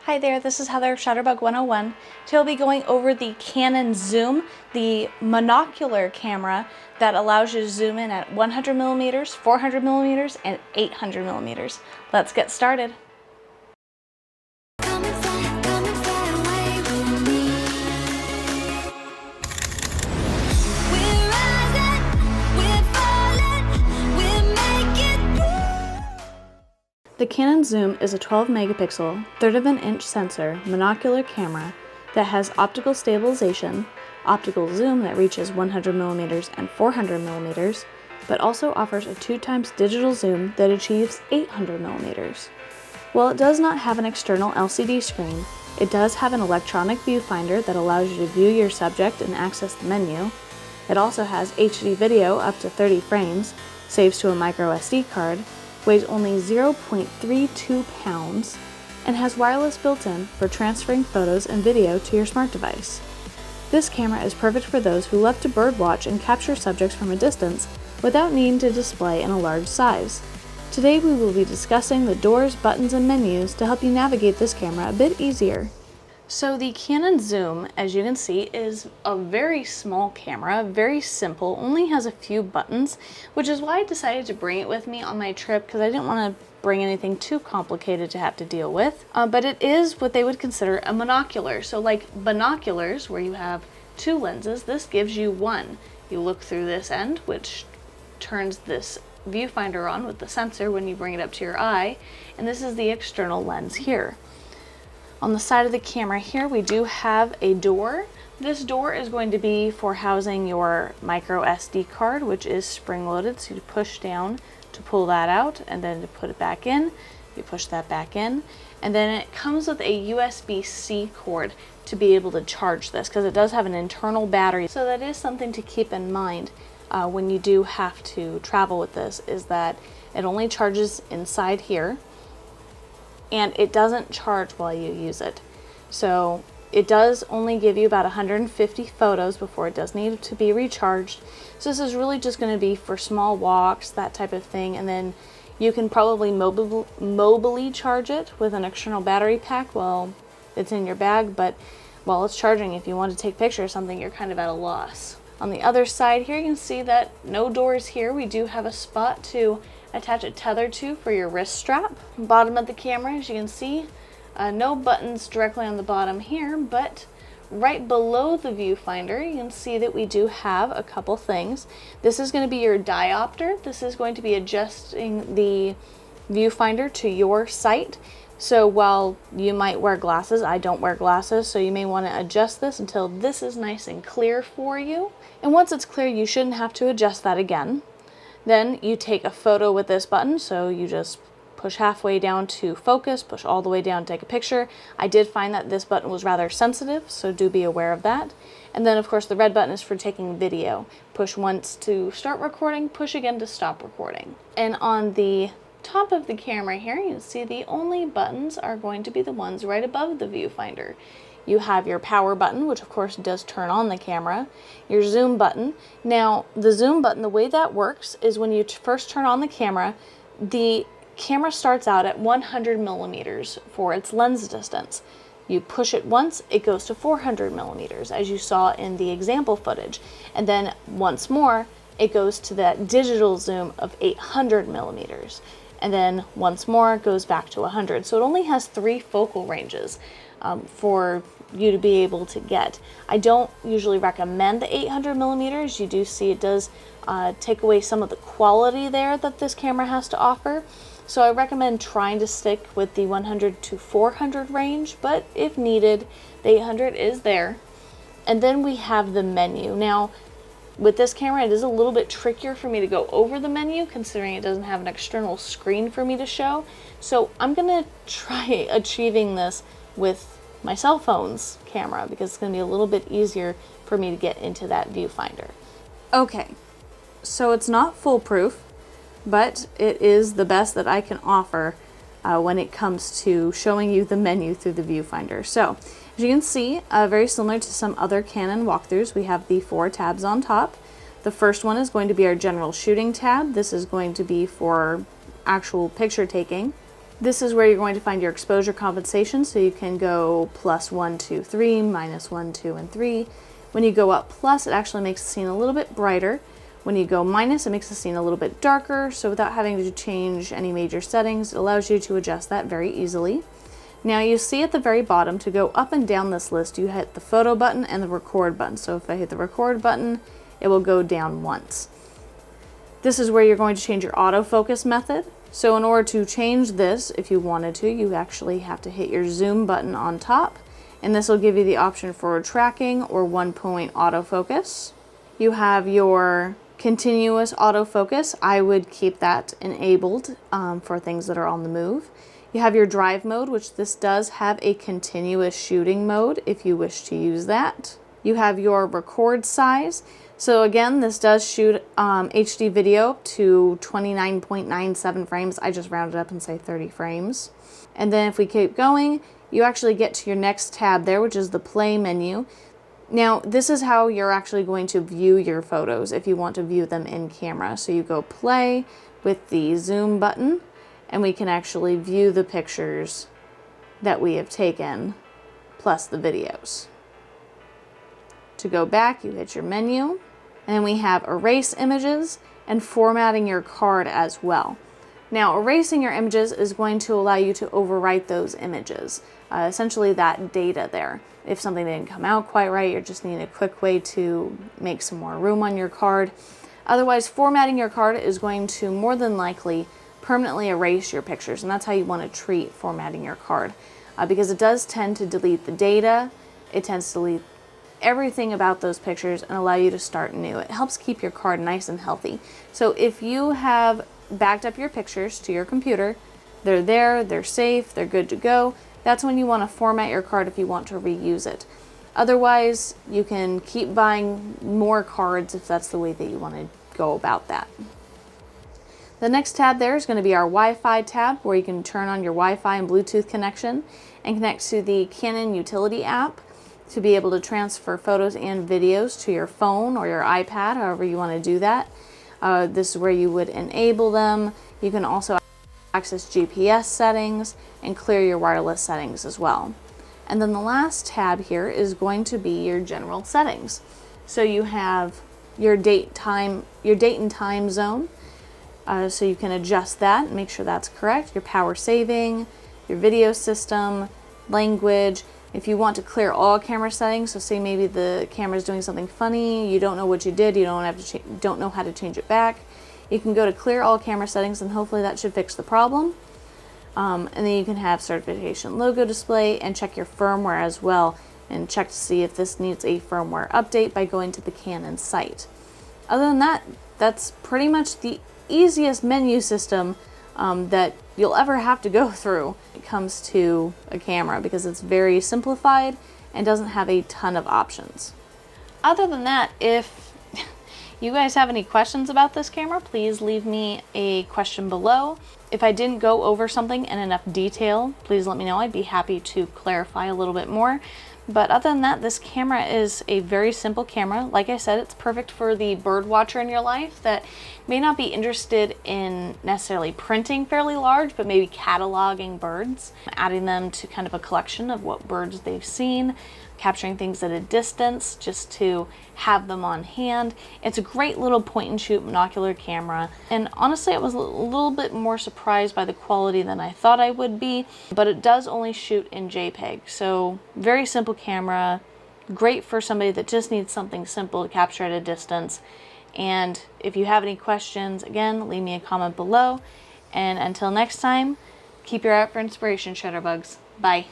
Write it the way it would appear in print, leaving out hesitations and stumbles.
Hi there, this is Heather, Shutterbug 101. Today we'll be going over the Canon Zoom, the monocular camera that allows you to zoom in at 100 millimeters, 400 millimeters, and 800 millimeters. Let's get started. The Canon Zoom is a 12 megapixel, 1/3 of an inch sensor monocular camera that has optical stabilization, optical zoom that reaches 100 millimeters and 400 millimeters, but also offers a 2x digital zoom that achieves 800 millimeters. While it does not have an external LCD screen, it does have an electronic viewfinder that allows you to view your subject and access the menu. It also has HD video up to 30 frames, saves to a micro SD card, weighs only 0.32 pounds, and has wireless built-in for transferring photos and video to your smart device. This camera is perfect for those who love to birdwatch and capture subjects from a distance without needing to display in a large size. Today we will be discussing the doors, buttons, and menus to help you navigate this camera a bit easier. So the Canon Zoom, as you can see, is a very small camera, very simple, only has a few buttons, which is why I decided to bring it with me on my trip because I didn't want to bring anything too complicated to have to deal with. But it is what they would consider a monocular. So like binoculars, where you have two lenses, this gives you one. You look through this end, which turns this viewfinder on with the sensor when you bring it up to your eye, and this is the external lens here. On the side of the camera here, we do have a door. This door is going to be for housing your micro SD card, which is spring-loaded, so you push down to pull that out, and then to put it back in, you push that back in, and then it comes with a USB-C cord to be able to charge this, because it does have an internal battery. So that is something to keep in mind when you do have to travel with this, is that it only charges inside here, and it doesn't charge while you use it. So it does only give you about 150 photos before it does need to be recharged. So this is really just going to be for small walks, that type of thing, and then you can probably mobily charge it with an external battery pack while it's in your bag, but while it's charging, if you want to take pictures of something, you're kind of at a loss. On the other side here, you can see that no doors here. We do have a spot to attach a tether to for your wrist strap. Bottom of the camera, as you can see, no buttons directly on the bottom here, but right below the viewfinder, you can see that we do have a couple things. This is going to be your diopter. This is going to be adjusting the viewfinder to your sight. So while you might wear glasses, I don't wear glasses, so you may want to adjust this until this is nice and clear for you. And once it's clear, you shouldn't have to adjust that again. Then you take a photo with this button, so you just push halfway down to focus, push all the way down to take a picture. I did find that this button was rather sensitive, so do be aware of that. And then of course the red button is for taking video. Push once to start recording, push again to stop recording. And on the top of the camera here, you can see the only buttons are going to be the ones right above the viewfinder. You have your power button, which of course does turn on the camera, your zoom button. Now, the zoom button, the way that works is when you first turn on the camera starts out at 100 millimeters for its lens distance. You push it once, it goes to 400 millimeters, as you saw in the example footage. And then once more, it goes to that digital zoom of 800 millimeters. And then once more, it goes back to 100. So it only has 3 focal ranges for you to be able to get. I don't usually recommend the 800 millimeters. You do see it does take away some of the quality there that this camera has to offer. So I recommend trying to stick with the 100 to 400 range, but if needed, the 800 is there. And then we have the menu. Now, with this camera, it is a little bit trickier for me to go over the menu, considering it doesn't have an external screen for me to show. So I'm gonna try achieving this with my cell phone's camera, because it's going to be a little bit easier for me to get into that viewfinder. Okay, so it's not foolproof, but it is the best that I can offer when it comes to showing you the menu through the viewfinder. So as you can see, very similar to some other Canon walkthroughs, we have the 4 tabs on top. The first one is going to be our general shooting tab. This is going to be for actual picture taking. This is where you're going to find your exposure compensation, so you can go +1, 2, 3, -1, 2, and 3. When you go up plus, it actually makes the scene a little bit brighter. When you go minus, it makes the scene a little bit darker, so without having to change any major settings, it allows you to adjust that very easily. Now you see at the very bottom, to go up and down this list, you hit the photo button and the record button. So if I hit the record button, it will go down once. This is where you're going to change your autofocus method. So in order to change this, if you wanted to, you actually have to hit your zoom button on top, and this will give you the option for tracking or 1-point autofocus. You have your continuous autofocus. I would keep that enabled for things that are on the move. You have your drive mode, which this does have a continuous shooting mode if you wish to use that. You have your record size. So again, this does shoot HD video to 29.97 frames. I just rounded up and say 30 frames. And then if we keep going, you actually get to your next tab there, which is the play menu. Now, this is how you're actually going to view your photos if you want to view them in camera. So you go play with the zoom button, and we can actually view the pictures that we have taken, plus the videos. To go back, you hit your menu, and then we have erase images and formatting your card as well. Now, erasing your images is going to allow you to overwrite those images, essentially that data there. If something didn't come out quite right, you're just needing a quick way to make some more room on your card. Otherwise, formatting your card is going to more than likely permanently erase your pictures, and that's how you want to treat formatting your card, because it does tend to delete the data. It tends to delete everything about those pictures and allow you to start new. It helps keep your card nice and healthy. So if you have backed up your pictures to your computer, they're there, they're safe, they're good to go, that's when you want to format your card if you want to reuse it. Otherwise, you can keep buying more cards if that's the way that you want to go about that. The next tab there is going to be our Wi-Fi tab, where you can turn on your Wi-Fi and Bluetooth connection and connect to the Canon utility app to be able to transfer photos and videos to your phone or your iPad, however you want to do that. This is where you would enable them. You can also access GPS settings and clear your wireless settings as well. And then the last tab here is going to be your general settings. So you have your date and time zone. So you can adjust that and make sure that's correct. Your power saving, your video system, language. If you want to clear all camera settings, so say maybe the camera is doing something funny, you don't know what you did, you don't know how to change it back, you can go to clear all camera settings, and hopefully that should fix the problem. And then you can have certification logo display and check your firmware as well, and check to see if this needs a firmware update by going to the Canon site. Other than that, that's pretty much the easiest menu system that you'll ever have to go through when it comes to a camera, because it's very simplified and doesn't have a ton of options. Other than that, if you guys have any questions about this camera, please leave me a question below. If I didn't go over something in enough detail, please let me know. I'd be happy to clarify a little bit more. But other than that, this camera is a very simple camera. Like I said, it's perfect for the bird watcher in your life that may not be interested in necessarily printing fairly large, but maybe cataloging birds, adding them to kind of a collection of what birds they've seen, capturing things at a distance just to have them on hand. It's a great little point and shoot monocular camera, and honestly I was a little bit more surprised by the quality than I thought I would be, but it does only shoot in JPEG, so very simple camera, great for somebody that just needs something simple to capture at a distance. And if you have any questions, again, leave me a comment below, and until next time, keep your eye out for inspiration, Shutterbugs. Bye.